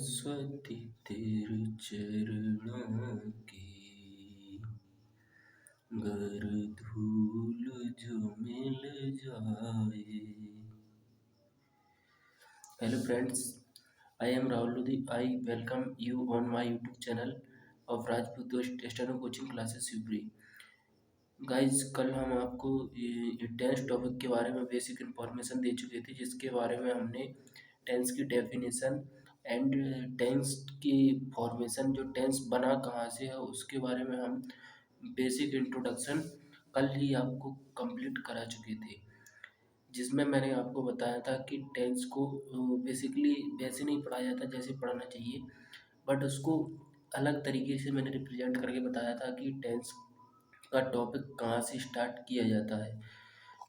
सरस्वती तेरे चरणों की गर धूल जो मिल जाए। Hello friends, I am Rahul Lodi. I welcome you on my YouTube channel of Rajput Dost External Coaching Classes Ubri. Guys कल हम आपको टेंस टॉपिक के बारे में बेसिक इन्फॉर्मेशन दे चुके थे, जिसके बारे में हमने टेंस की डेफिनेशन एंड टेंस की फॉर्मेशन, जो टेंस बना कहाँ से है उसके बारे में हम बेसिक इंट्रोडक्शन कल ही आपको कंप्लीट करा चुके थे, जिसमें मैंने आपको बताया था कि टेंस को बेसिकली वैसे नहीं पढ़ाया जाता जैसे पढ़ना चाहिए, बट उसको अलग तरीके से मैंने रिप्रेजेंट करके बताया था कि टेंस का टॉपिक कहाँ से स्टार्ट किया जाता है।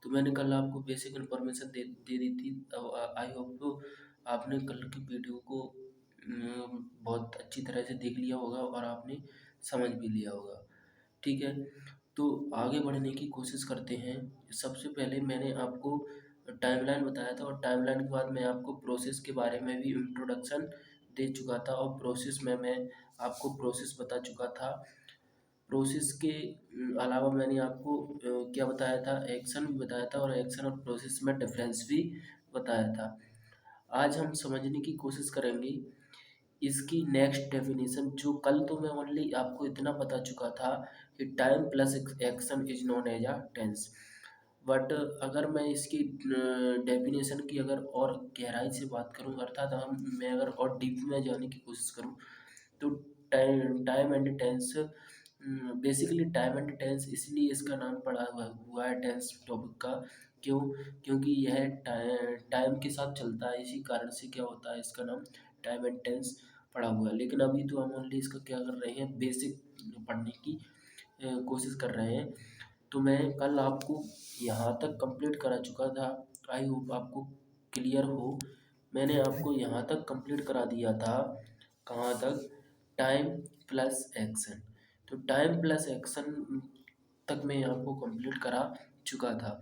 तो मैंने कल आपको बेसिक इन्फॉर्मेशन दे दी थी। आई होप आपने कल की वीडियो को बहुत अच्छी तरह से देख लिया होगा और आपने समझ भी लिया होगा। ठीक है, तो आगे बढ़ने की कोशिश करते हैं। सबसे पहले मैंने आपको टाइमलाइन बताया था और टाइमलाइन के बाद मैं आपको प्रोसेस के बारे में भी इंट्रोडक्शन दे चुका था और प्रोसेस में मैं आपको प्रोसेस बता चुका था। प्रोसेस के अलावा मैंने आपको क्या बताया था, एक्शन भी बताया था और एक्शन और प्रोसेस में डिफरेंस भी बताया था। आज हम समझने की कोशिश करेंगे इसकी नेक्स्ट डेफिनेशन, जो कल तो मैं ओनली आपको इतना बता चुका था कि time plus action is known as a tense. But अगर मैं इसकी डेफिनेशन की अगर और गहराई से बात करूँ, अर्थात मैं अगर और डीप में जाने की कोशिश करूँ, तो time and tense, basically time and tense इसलिए इसका नाम पड़ा हुआ है टेंस टॉपिक का। क्यों? क्योंकि यह टाइम के साथ चलता है, इसी कारण से क्या होता है, इसका नाम टाइम एंड टेंस पड़ा हुआ है। लेकिन अभी तो हम ओनली इसका क्या कर रहे हैं, बेसिक पढ़ने की कोशिश कर रहे हैं। तो मैं कल आपको यहाँ तक कंप्लीट करा चुका था, आई होप आपको क्लियर हो। मैंने आपको यहाँ तक कंप्लीट करा दिया था, कहाँ तक, टाइम प्लस एक्शन। तो टाइम प्लस एक्शन तक मैं आपको कंप्लीट करा चुका था।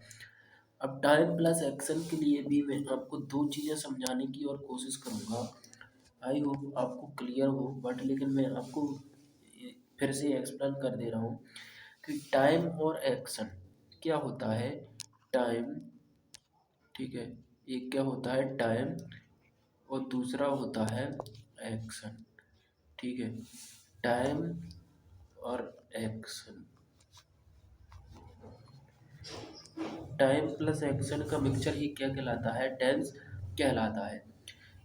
अब टाइम प्लस एक्शन के लिए भी मैं आपको दो चीज़ें समझाने की और कोशिश करूँगा। आई होप आपको क्लियर हो, बट लेकिन मैं आपको फिर से एक्सप्लेन कर दे रहा हूँ कि टाइम और एक्शन क्या होता है। टाइम, ठीक है, एक क्या होता है टाइम और दूसरा होता है एक्शन। ठीक है, टाइम और एक्शन, टाइम प्लस एक्शन का मिक्सचर ही क्या कहलाता है, टेंस कहलाता है।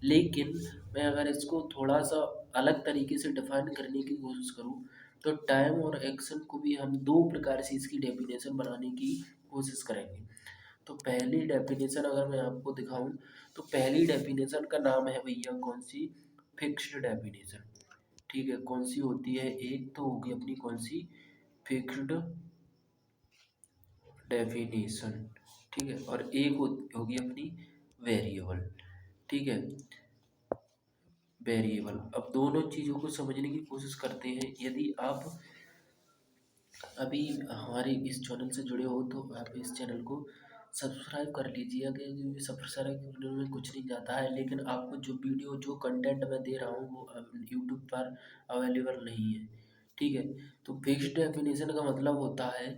लेकिन मैं अगर इसको थोड़ा सा अलग तरीके से डिफाइन करने की कोशिश करूँ, तो टाइम और एक्शन को भी हम दो प्रकार से इसकी डेफिनेशन बनाने की कोशिश करेंगे। तो पहली डेफिनेशन अगर मैं आपको दिखाऊं, तो पहली डेफिनेशन का नाम है भैया कौन सी, फिक्स्ड डेफिनेशन। ठीक है, कौन सी होती है, एक तो होगी अपनी कौन सी, फिक्स्ड डेफिनेशन। ठीक है, और एक होगी अपनी वेरिएबल। ठीक है, वेरिएबल। अब दोनों चीज़ों को समझने की कोशिश करते हैं। यदि आप अभी हमारे इस चैनल से जुड़े हो तो आप इस चैनल को सब्सक्राइब कर लीजिएगा, क्योंकि सब्सक्राइब करने में कुछ नहीं जाता है, लेकिन आपको जो वीडियो जो कंटेंट मैं दे रहा हूँ वो यूट्यूब पर अवेलेबल नहीं है। ठीक है, तो फिक्स्ड डेफिनेशन का मतलब होता है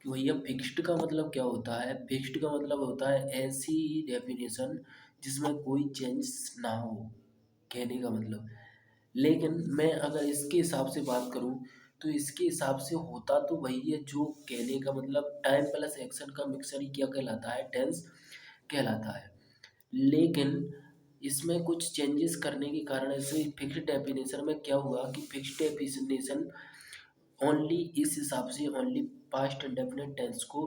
कि भैया फिक्स्ड का मतलब क्या होता है, फिक्स्ड का मतलब होता है ऐसी डेफिनेशन जिसमें कोई चेंज ना हो, कहने का मतलब। लेकिन मैं अगर इसके हिसाब से बात करूं, तो इसके हिसाब से होता तो वही है जो कहने का मतलब टाइम प्लस एक्शन का मिक्सर ही क्या कहलाता है, टेंस कहलाता है। लेकिन इसमें कुछ चेंजेस करने के कारण ऐसे फिक्स्ड डेफिनेशन में क्या हुआ कि फिक्स्ड डेफिनेशन ओनली इस हिसाब से ओनली पास्ट इंडेफिनिट टेंस को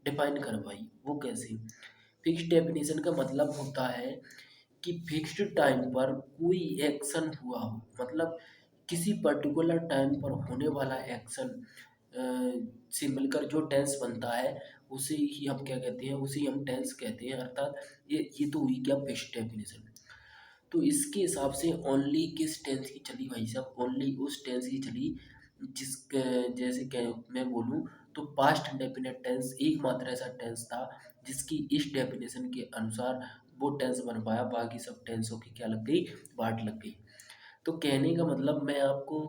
डिफाइन करवाई। वो कैसे? फिक्स्ड डेफिनेशन का मतलब होता है कि फिक्स्ड टाइम पर कोई एक्शन हुआ हो, मतलब किसी पर्टिकुलर टाइम पर होने वाला एक्शन से मिलकर जो टेंस बनता है उसे ही हम क्या कहते हैं, उसे ही हम टेंस कहते हैं। अर्थात ये तो हुई क्या, फिक्स्ड डेफिनेशन। तो इसके हिसाब से ओनली किस टेंस की चली भाई साहब, ओनली उस टेंस की चली जिस जैसे क्या मैं बोलूँ, तो पास्ट इंडेफिनिट टेंस एकमात्र ऐसा टेंस था जिसकी इस डेफिनेशन के अनुसार वो टेंस बन पाया, बाकी सब टेंसों की क्या लग गई, बाट लग गई। तो कहने का मतलब मैं आपको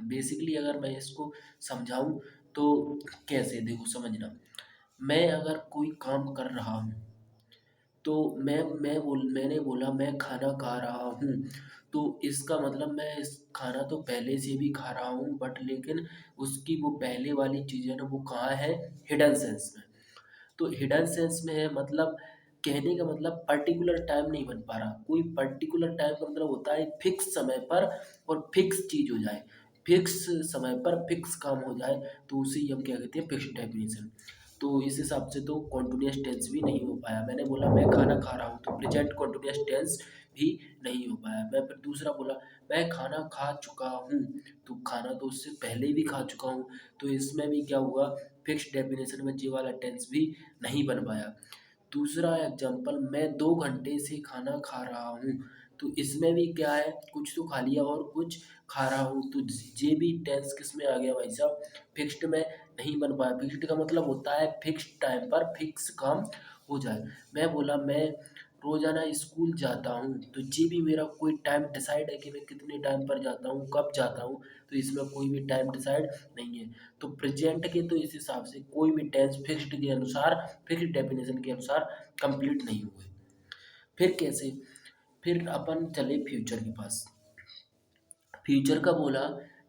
बेसिकली अगर मैं इसको समझाऊँ तो कैसे देखो समझना। मैं अगर कोई काम कर रहा हूँ तो मैंने बोला मैं खाना खा रहा हूँ, तो इसका मतलब मैं इस खाना तो पहले से भी खा रहा हूँ, बट लेकिन उसकी वो पहले वाली चीज़ है ना वो कहाँ है, हिडन सेंस में। तो हिडन सेंस में है मतलब कहने का मतलब पर्टिकुलर टाइम नहीं बन पा रहा। कोई पर्टिकुलर टाइम का मतलब होता है फिक्स समय पर और फिक्स चीज़ हो जाए, फिक्स समय पर फिक्स काम हो जाए, तो उसे ही हम क्या कहते हैं, फिक्स्ड डेफिनेशन। तो इस हिसाब से तो कॉन्टिन्यूअस टेंस भी नहीं हो पाया। मैंने बोला मैं खाना खा रहा हूँ, तो प्रेजेंट कॉन्टिन्यूअस टेंस भी नहीं हो पाया। मैं फिर दूसरा बोला मैं खाना खा चुका हूँ, तो खाना तो उससे पहले भी खा चुका हूँ, तो इसमें भी क्या हुआ, फिक्स्ड डेफिनेशन में जे वाला टेंस भी नहीं बन पाया। दूसरा एग्जाम्पल, मैं 2 घंटे से खाना खा रहा हूँ, तो इसमें भी क्या है, कुछ तो खा लिया और कुछ खा रहा हूँ, तो ये भी टेंस किस में आ गया भाई साहब, फिक्स्ड में नहीं बन पाया। फिक्स्ड का मतलब होता है फिक्स्ड टाइम पर फिक्स काम हो जाए। मैं बोला मैं रोज़ाना स्कूल जाता हूँ, तो ये भी मेरा कोई टाइम डिसाइड है कि मैं कितने टाइम पर जाता हूँ, कब जाता हूँ, तो इसमें कोई भी टाइम डिसाइड नहीं है। तो प्रेजेंट के तो इस हिसाब से कोई भी टेंस फिक्स्ड के अनुसार, फिक्स्ड डेफिनेशन के अनुसार कंप्लीट नहीं हुए। फिर कैसे, फिर अपन चले फ्यूचर के पास। फ्यूचर का बोला,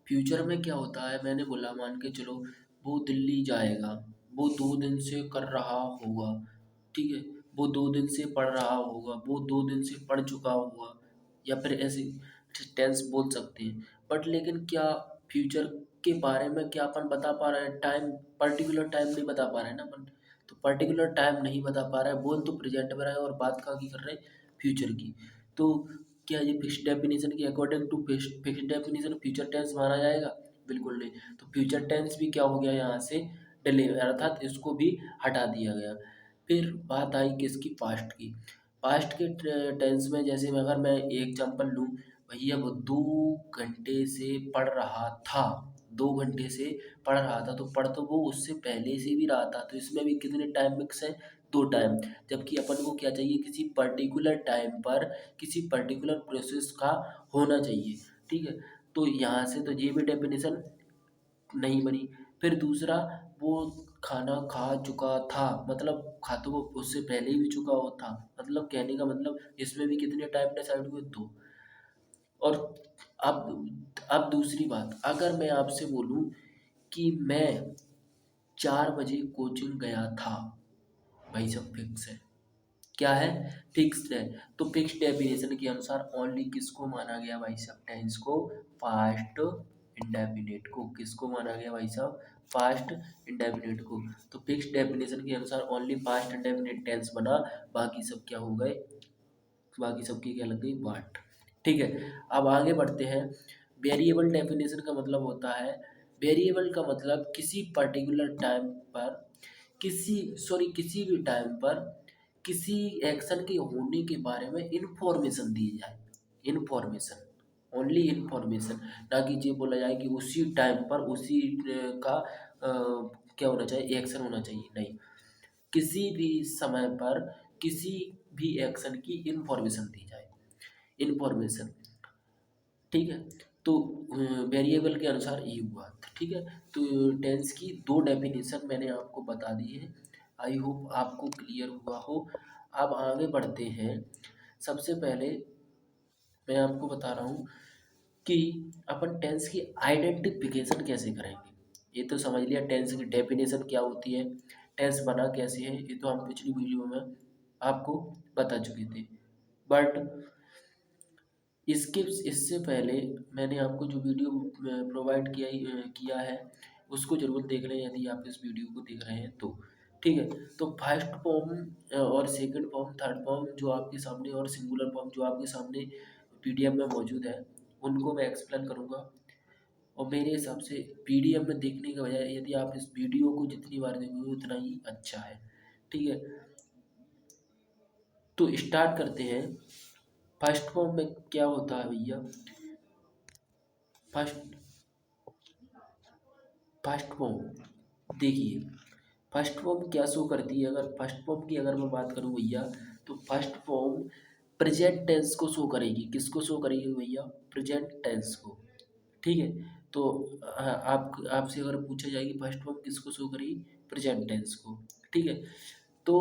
फ्यूचर में क्या होता है, मैंने बोला मान के चलो वो दिल्ली जाएगा, वो 2 दिन से कर रहा होगा, ठीक है, वो 2 दिन से पढ़ रहा होगा, वो 2 दिन से पढ़ चुका होगा, या फिर ऐसे टेंस बोल सकते हैं। बट लेकिन क्या फ्यूचर के बारे में क्या अपन बता पा रहे हैं, टाइम, पर्टिकुलर टाइम नहीं बता पा रहे हैं ना अपन। तो पर्टिकुलर टाइम नहीं बता पा रहा है, बोल तो प्रेजेंट में रहा है और बात कहाँ की कर रहे हैं, फ्यूचर की। तो क्या ये फिक्स्ड डेफिनेशन के according to fixed definition future tense माना जाएगा? बिल्कुल नहीं। तो फ्यूचर टेंस भी क्या हो गया यहाँ से, डिले, अर्थात इसको भी हटा दिया गया। फिर बात आई किसकी, पास्ट की। पास्ट के टेंस में जैसे मैं अगर मैं एक एग्जांपल लूँ, भैया वो 2 घंटे से पढ़ रहा था, 2 घंटे से पढ़ रहा था, तो पढ़ तो वो उससे पहले से भी रहा था, तो इसमें भी कितने टाइम मिक्स है, 2 टाइम। जबकि अपन को क्या चाहिए, किसी पर्टिकुलर टाइम पर किसी पर्टिकुलर प्रोसेस का होना चाहिए, ठीक है। तो यहाँ से तो ये भी डेफिनेशन नहीं बनी। फिर दूसरा, वो खाना खा चुका था, मतलब खा तो वो उससे पहले ही भी चुका हुआ था, मतलब कहने का मतलब इसमें भी कितने टाइम डिसाइड हुए, 2। और अब दूसरी बात, अगर मैं आपसे बोलूँ कि मैं 4 बजे कोचिंग गया था, भाई सब फिक्स है, क्या है, फिक्स्ड है। तो फिक्स्ड डेफिनेशन के अनुसार ओनली किसको माना गया भाई साहब, टेंस को, पास्ट इंडेफिनिट को। किसको माना गया भाई साहब, पास्ट इंडेफिनिट को। तो फिक्स्ड डेफिनेशन के अनुसार ओनली पास्ट इंडेफिनिट टेंस बना, बाकी सब क्या हो गए, बाकी सबकी क्या लग गई, वाट। ठीक है, अब आगे बढ़ते हैं। वेरिएबल डेफिनेशन का मतलब होता है, वेरिएबल का मतलब किसी पर्टिकुलर टाइम पर, किसी भी टाइम पर किसी एक्शन के होने के बारे में इंफॉर्मेशन दी जाए, इंफॉर्मेशन, ओनली इंफॉर्मेशन, ना कि ये बोला जाए कि उसी टाइम पर उसी का क्या होना चाहिए, एक्शन होना चाहिए, नहीं। किसी भी समय पर किसी भी एक्शन की इंफॉर्मेशन दी जाए, इंफॉर्मेशन, ठीक है। तो वेरिएबल के अनुसार ये हुआ, ठीक है। तो टेंस की 2 डेफिनेशन मैंने आपको बता दी है, आई होप आपको क्लियर हुआ हो। अब आगे बढ़ते हैं। सबसे पहले मैं आपको बता रहा हूँ कि अपन टेंस की आइडेंटिफिकेशन कैसे करेंगे। ये तो समझ लिया टेंस की डेफिनेशन क्या होती है, टेंस बना कैसे है, ये तो हम पिछली वीडियो में आपको बता चुके थे। बट इसके इससे पहले मैंने आपको जो वीडियो प्रोवाइड किया है उसको ज़रूर देख लें, यदि आप इस वीडियो को देख रहे हैं तो, ठीक है। तो फर्स्ट फॉर्म और सेकंड फॉर्म, थर्ड फॉर्म जो आपके सामने, और सिंगुलर फॉर्म जो आपके सामने पीडीएफ में मौजूद है, उनको मैं एक्सप्लेन करूँगा। और मेरे हिसाब से पीडीएफ में देखने के बजाय यदि आप इस वीडियो को जितनी बार देखोगे उतना ही अच्छा है, ठीक है। तो स्टार्ट करते हैं। फर्स्ट फॉर्म में क्या होता है भैया, फर्स्ट फर्स्ट फॉर्म देखिए, फर्स्ट फॉर्म क्या शो करती है, अगर फर्स्ट फॉर्म की अगर मैं बात करूँ भैया, तो फर्स्ट फॉर्म प्रेजेंट टेंस को शो करेगी। किसको शो करेगी भैया? प्रेजेंट टेंस को। ठीक है। तो आप आपसे अगर पूछा जाए कि फर्स्ट फॉर्म किसको शो करेगी? प्रेजेंट टेंस को। ठीक है। तो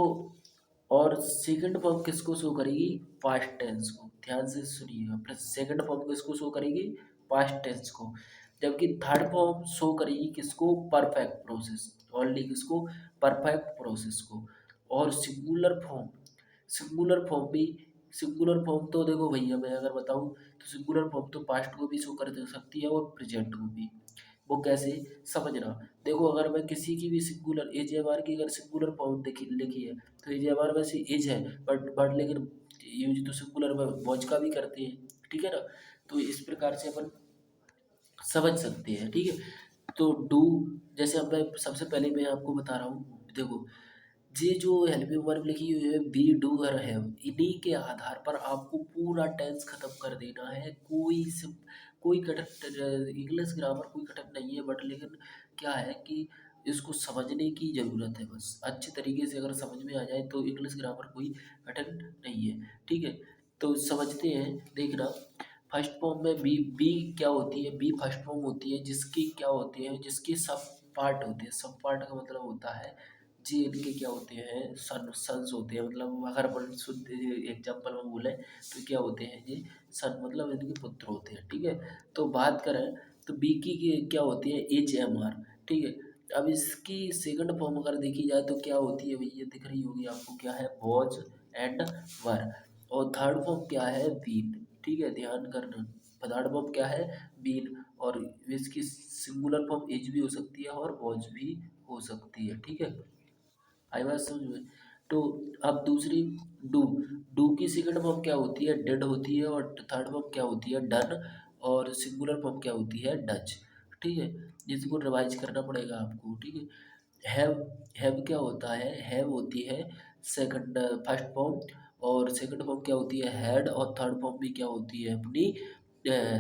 और सेकंड फॉर्म किसको शो करेगी? पास्ट टेंस को। ध्यान से सुनिएगा, प्लस सेकंड फॉर्म किसको शो करेगी? पास्ट टेंस को। जबकि थर्ड फॉर्म शो करेगी किसको? Perfect process. ओनली किसको? परफेक्ट प्रोसेस को। और सिंगुलर फॉर्म, सिंगुलर फॉर्म भी, सिंगुलर फॉर्म तो देखो भैया मैं अगर बताऊँ तो सिंगुलर फॉर्म तो पास्ट को भी शो कर दे सकती है और प्रेजेंट को भी। वो कैसे? समझना। देखो अगर मैं किसी की भी सिंगुलर AJMR की अगर सिंगुलर फॉर्म देखी लिखी है तो AJMR वैसे एज है, बट लेकिन यूज तो सिंगुलर में वॉच का भी करते हैं। ठीक है ना? तो इस प्रकार से अपन समझ सकते हैं। ठीक है। तो डू, जैसे अब मैं सबसे पहले मैं आपको बता रहा हूँ, देखो ये जो हेल्पिंग वर्ब लिखी हुई है बी डू और हैव, इन्हीं के आधार पर आपको पूरा टेंस खत्म कर देना है। कोई कठिन इंग्लिश ग्रामर कोई कठिन नहीं है, बट लेकिन क्या है कि इसको समझने की ज़रूरत है। बस अच्छे तरीके से अगर समझ में आ जाए तो इंग्लिश ग्रामर कोई कठिन नहीं है। ठीक है। तो समझते हैं, देखना। फर्स्ट फॉर्म में बी, बी क्या होती है? बी फर्स्ट फॉर्म होती है जिसकी क्या होती है? जिसके सब पार्ट होते हैं। सब पार्ट का मतलब होता है जी, इनके क्या होते हैं? सन्स होते हैं। मतलब अगर अपन शुद्ध एग्जाम्पल में बोले तो क्या होते हैं ये? सन, मतलब इनके पुत्र होते हैं। ठीक है। तो बात करें तो बी की क्या होती है? HMR। ठीक है। अब इसकी सेकंड फॉर्म अगर देखी जाए तो क्या होती है भैया? दिख रही होगी आपको, क्या है? वॉज एंड वर। और थर्ड फॉर्म क्या है? बीन। ठीक है, ध्यान करना। थर्ड फॉर्म क्या है? बीन। और इसकी सिंगुलर फॉर्म एज भी हो सकती है और वॉज भी हो सकती है। ठीक है, आई बात समझ में? तो अब दूसरी डू, डू की सेकंड फॉर्म क्या होती है? डेड होती है। और थर्ड फॉर्म क्या होती है? डन। और सिंगुलर फॉर्म क्या होती है? डच। ठीक है, जिसको रिवाइज करना पड़ेगा आपको। ठीक है। हैव, हैव क्या होता है? हैव होती है सेकंड फर्स्ट फॉर्म। और सेकंड फॉर्म क्या होती है? हैड। और थर्ड फॉर्म भी क्या होती है अपनी?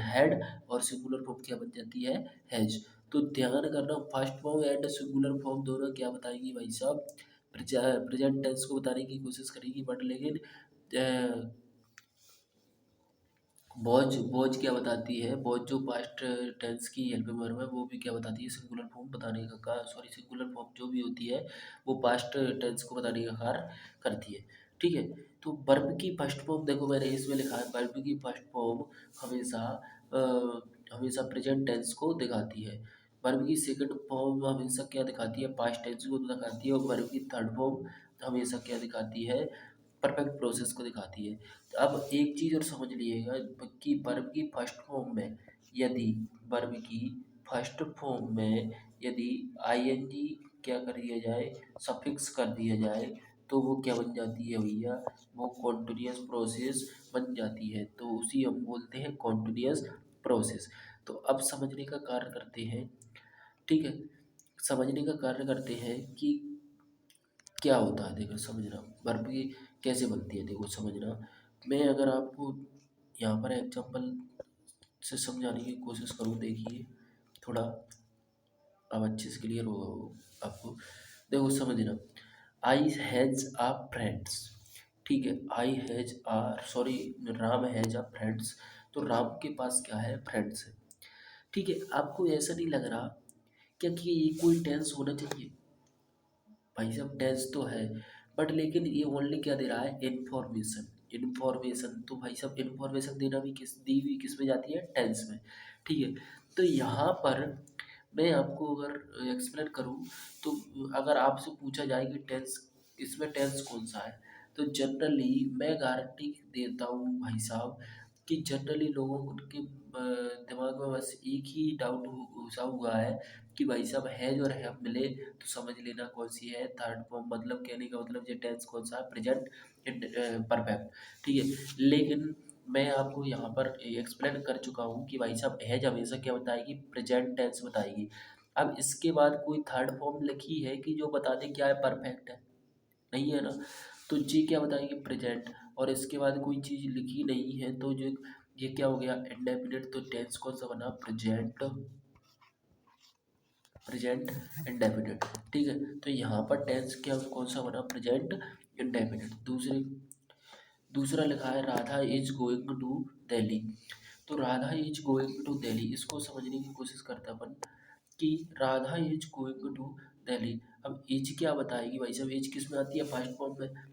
हैड। और सिंगुलर फॉर्म क्या बन जाती है? हैज। तो ध्यान करना, first form and singular form दोनों क्या बताएंगी भाई साहब? प्रेजेंट टेंस को बताने की कोशिश करेगी, बट लेकिन बोझ, बोझ क्या बताती है? बोझ जो पास्ट टेंस की हेल्पिंग वर्ब है वो भी क्या बताती है? सिंगुलर फॉर्म बताने का सॉरी, सिंगुलर फॉर्म जो भी होती है वो पास्ट टेंस को बताने का कार्य करती है। ठीक है। तो वर्ब की फर्स्ट फॉर्म देखो मैंने इसमें लिखा है, वर्ब की फर्स्ट फॉर्म हमेशा हमेशा प्रेजेंट टेंस को दिखाती है। वर्ब की सेकंड फॉर्म हमेशा क्या दिखाती है? पास्ट टेंस को दिखाती है। और वर्ब की थर्ड फॉर्म हमेशा क्या दिखाती है? परफेक्ट प्रोसेस को दिखाती है। तो अब एक चीज़ और समझ लीजिएगा कि वर्ब की फर्स्ट फॉर्म में यदि, वर्ब की फर्स्ट फॉर्म में यदि आईएनजी क्या कर दिया जाए? सफिक्स कर दिया जाए तो वो क्या बन जाती है भैया? वो कॉन्टिन्यूअस प्रोसेस बन जाती है। तो उसी हम बोलते हैं कॉन्टिन्यूअस प्रोसेस। तो अब समझने का कार्य करते हैं। ठीक है, समझने का कार्य करते हैं कि क्या होता है। देखो समझना, वर्ब की कैसे बनती है, देखो समझना। मैं अगर आपको यहाँ पर एग्जांपल से समझाने की कोशिश करूँ, देखिए थोड़ा अब अच्छे से क्लियर होगा वो आपको। देखो समझना, आई हैज़ आ फ्रेंड्स। ठीक है, I has a, sorry, Ram has a friends. तो राम के पास क्या है? फ्रेंड्स है। ठीक है, आपको ऐसा नहीं लग रहा क्या कि ये कोई टेंस होना चाहिए? भाई साहब टेंस तो है, बट लेकिन ये ओनली क्या दे रहा है? इन्फॉर्मेशन। इन्फॉर्मेशन तो भाई साहब इन्फॉर्मेशन देना भी किस दी हुई किस में जाती है? टेंस में। ठीक है। तो यहाँ पर मैं आपको अगर एक्सप्लेन करूँ तो अगर आपसे पूछा जाए कि टेंस, इसमें टेंस कौन सा है, तो जनरली मैं गारंटी देता हूँ भाई साहब कि जनरली लोगों के दिमाग में बस एक ही डाउट घुसा हुआ है कि भाई साहब हैज और हैव मिले तो समझ लेना कौन सी है थर्ड फॉर्म। मतलब कहने का मतलब ये टेंस कौन सा है? Present perfect. ठीक है, लेकिन मैं आपको यहाँ पर एक्सप्लेन कर चुका हूँ कि भाई साहब हैज हमेशा क्या बताएगी? प्रेजेंट टेंस बताएगी। अब इसके बाद कोई थर्ड फॉर्म लिखी है कि जो बता दे क्या है? परफेक्ट है? नहीं है ना। तो जी क्या बताएगी? प्रेजेंट। और इसके बाद कोई चीज़ लिखी नहीं है तो जो ये क्या हो गया? इंडेफिनिट। तो टेंस कौन सा बना? Present, present indefinite. ठीक है, तो यहाँ पर टेंस क्या कौन सा बना? Present indefinite. दूसरी दूसरा लिखा है Radha is going to Delhi. तो Radha is going to Delhi, इसको समझने की कोशिश करते हैं अपन कि Radha is going to Delhi. अब एज क्या बताएगी भाई साहब, एज किस में आती है, फर्स्ट फॉर्म में।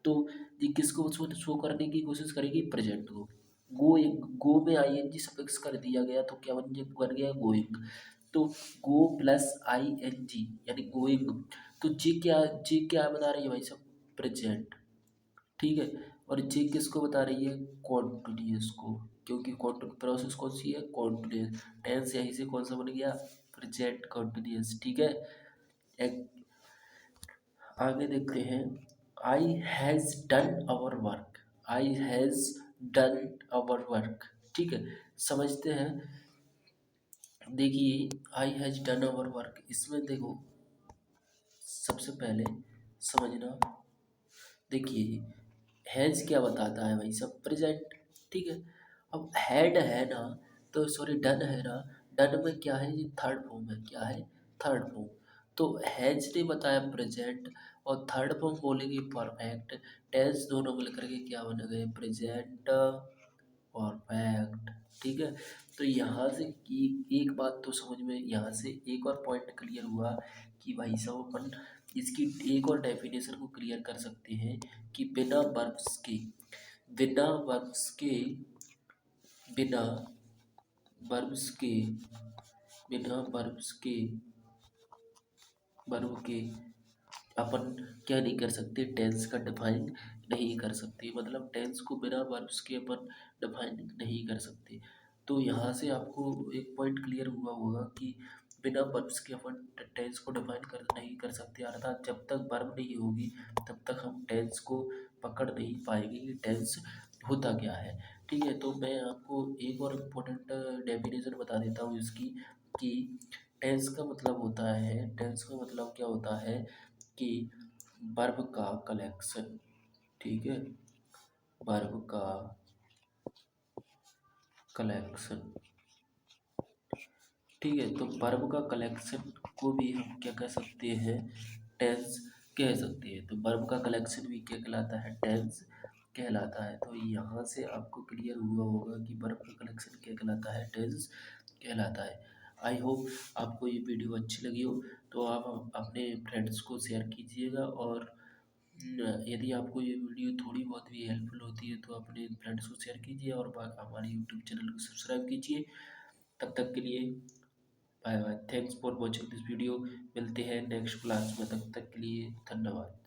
तो ये किसको शो करने की कोशिश करेगी, प्रेजेंट को। गोइंग, गो में आईएनजी सफिक्स कर दिया गया तो क्या बन गया, गोइंग। तो गो प्लस आईएनजी यानी गोइंग। तो जे क्या बता रही है भाई साहब, प्रेजेंट। ठीक है, और जे किसको बता रही है, कॉन्टिन्यूस को, क्योंकि प्रोसेस कौन सी है, कॉन्टिन्यूस। टेंस यहीं से कौन सा बन गया, प्रेजेंट कॉन्टिन्यूस। ठीक है, आगे देखते हैं। I has done our work, I has done our work. ठीक है, समझते हैं। देखिए I has done our work, इसमें देखो सबसे पहले समझना। देखिए हैज़ क्या बताता है भाई सब, प्रेजेंट। ठीक है, अब हैड है ना, तो सॉरी डन है ना, डन में क्या है, ये थर्ड फॉर्म है, क्या है, थर्ड फॉर्म। तो हैज ने बताया प्रेजेंट, और थर्ड फॉर्म बोलेंगे परफेक्ट। टेंस दोनों मिलकर के क्या बन गए, प्रेजेंट परफेक्ट। ठीक है, तो यहाँ से एक बात तो समझ में, यहाँ से एक और पॉइंट क्लियर हुआ कि भाई साहब अपन इसकी एक और डेफिनेशन को क्लियर कर सकते हैं कि बिना वर्ब्स के, बिना वर्ब्स के, बिना वर्ब्स के, बिना वर्ब्स के, वर्ब के अपन क्या नहीं कर सकते, टेंस का डिफाइन नहीं कर सकते। मतलब टेंस को बिना वर्ब्स के अपन डिफाइन नहीं कर सकते। तो यहाँ से आपको एक पॉइंट क्लियर हुआ होगा कि बिना वर्ब्स के अपन टेंस को डिफाइन नहीं कर सकते, अर्थात जब तक वर्ब नहीं होगी तब तक हम टेंस को पकड़ नहीं पाएंगे कि टेंस होता क्या है। ठीक है, तो मैं आपको एक और इम्पोर्टेंट डेफिनेशन बता देता हूँ इसकी, कि टेंस का मतलब होता है, टेंस का मतलब क्या होता है कि वर्ब का कलेक्शन। ठीक है, वर्ब का कलेक्शन। ठीक है, तो वर्ब का कलेक्शन को भी हम क्या कह सकते हैं, टेंस कह सकते हैं। तो वर्ब का कलेक्शन भी क्या कहलाता है, टेंस कहलाता है। तो यहाँ से आपको क्लियर हुआ होगा कि वर्ब का कलेक्शन क्या कहलाता है, टेंस कहलाता है। आई होप आपको ये वीडियो अच्छी लगी हो, तो आप अपने फ्रेंड्स को शेयर कीजिएगा, और यदि आपको ये वीडियो थोड़ी बहुत भी हेल्पफुल होती है तो अपने फ्रेंड्स को शेयर कीजिए, और हमारे यूट्यूब चैनल को सब्सक्राइब कीजिए। तब तक के लिए bye bye, thanks for watching this video. मिलते हैं नेक्स्ट क्लास में, तब तक के लिए धन्यवाद।